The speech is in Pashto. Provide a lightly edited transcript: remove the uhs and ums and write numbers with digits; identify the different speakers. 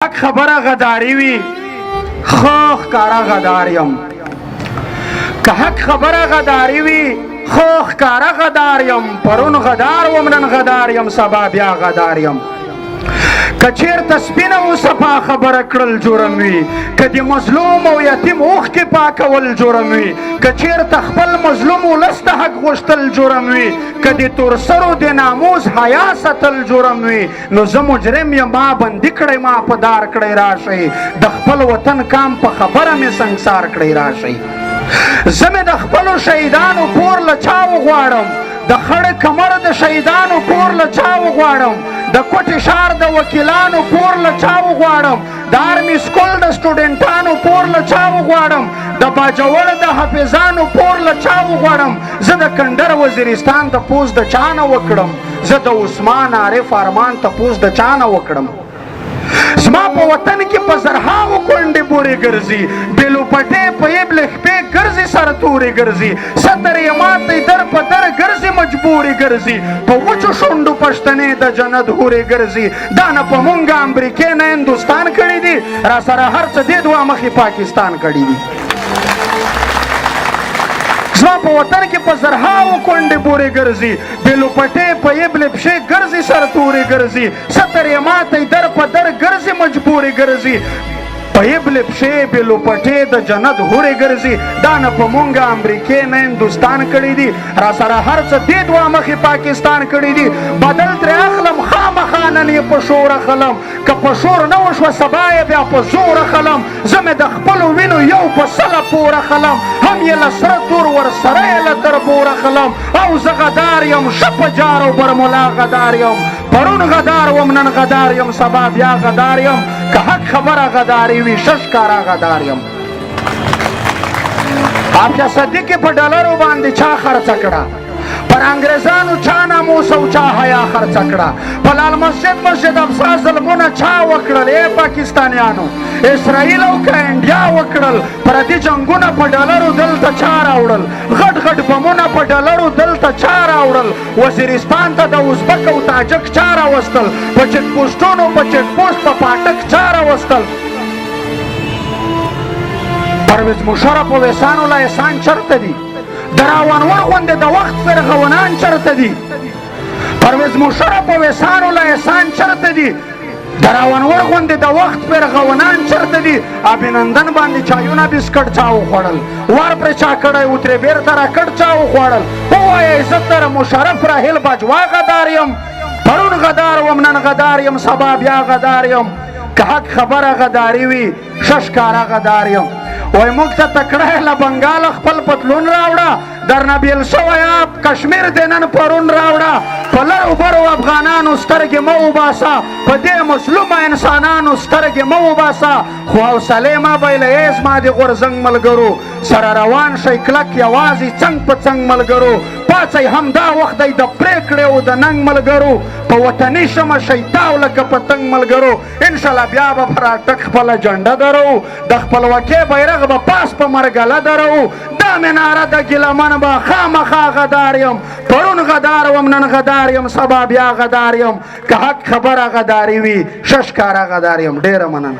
Speaker 1: حق خبره غداری وی خوخ کارا غداریم که حق خبره غداری وی خوخ کارا غداریم پرون غدار و منن غداریم سبا بیا غداریم کچیر تسبینه و صفا خبره کړل جرم وي کدی مظلوم او یتیم اوخ کې پاکول جرم وي کچیر تخپل مظلوم ولست حق غوښتل جرم وي کدی تور سرو د ناموس حیا ستل جرم وي نو زه مجرم یم ما بندي کړی ما په دار کړی راشي د خپل وطن کام په خبره مې سنگسار کړی راشي زه مې د خپلو شهیدانو کور له چا وغواړم د خړ کمر د شهیدانو کور له چا وغواړم د کوټې شار د وکیلانو کور له چا وغواړم د آرمي سکول د سټوډنټانو کور له چا وغواړم د باجوړ د حافظانو کور له چا وغواړم زه د کندر وزیرستان تپوس د چا نه وکړم زه د عثمان عارف ارمان تپوس د چا نه وکړم زما په وطن کې په زرهاو کونډې پورې ګرځي بېلو پټې په یبلې خپې ګرځي سره تورې ګرځي ستر یې ماتې در په در ګرځي مجبورې ګرځي په وچو شونډو پښتنې د جنت هورې ګرځي دا نه په مونږ امریکې نه هندوستان کړي دي را سره هر څه دې دوه مخې پاکستان کړي دي زما په وطن کې په زرهاو کونډې پورې ګرځي بېلو پټې په یبلې پښې ګرځي سره تورې ګرځي ستر یې ماتې در په در ګرځي مجبورې ګرځي په یبلې پښې بېلو پټې د جنت هورې ګرځي دا نه په مونږ امریکې نه هندوستان کړي دي را سره هر څه دې دوه مخې پاکستان کړي دي بدل ترې اخلم خامخا نن یې په شور اخلم که په شور نه وشوه سبا یې بیا په زور اخلم زه مې د خپلو وینو یو په سله پور اخلم هم یې له سره تور ورسره یې له تربور اخلم او زه غدار یم ښه په جار او برملا غدار یم پرون غدار وم نن غدار یم سبا بیا غدار یم که حق خبره غداري وي شش کارا غدار یم آفیا صدیقی په ډالرو باندې چا خرڅه کړه پر انګریزانو چا ناموس او چا حیا خرڅه کړه په لال مسجد افسا ظلمونه چا وکړل ای پاکستانیانو اسرائیل او که انډیا وکړل پردي جنګونه په ډالرو دلته چا راوړل غټ غټ بمونه په ډالرو دلته چا راوړل وزیرستان ته د ازبک او تاجک چا راوستل په چک پوسټونو په چک پوسټ په پاټک چا راوستل پرویز مشرف او احسان الله احسان چرته دي د راونور غوندې د وخت فرغونان چرته دي پرویز مشرف او احسان الله احسان چرته دي د راونور غوندې د وخت فرغونان چرته دي ابینندن باندې چایونه بسکټ چا وخوړل وار پر چا کړی و ترې بیرته راکټ چا وخوړل ووایه عزت در مشرف راهیل باجوا غدار یم پرون غدار وم نن غدار یم سبا بیا غدار یم که حق خبره غداري وي شش کاره غدار یم وای موږ ته تکړه له بنګال خپل پتلون راوړه درنه بیل شوی کشمیر دې نن پرون راوړه په لرو برو افغانانو سترګې مه وباسه په دې مظلومه انسانانو سترګې مه وباسه خو حوصلې مه بایلئ زما د غورځنګ ملګرو سره روان شئ کلک یوازې څنګ په څنګ ملګرو پاڅئ همدا وخت دی د پرېکړې او د ننګ ملګرو په وطني شمه شئ تاو لکه پتنګ ملګرو انشاءالله بیا به په راټک خپله جنډه درو د خپلواکۍ بیرغ به پاس په مرګله درو دا مې ناره د ګیلمن به خامخا غدار یم پرون غدار وم نن غدار یم سبا بیا غدار یم که حق خبره غداري وي شش کاره غدار یم ډېره مننه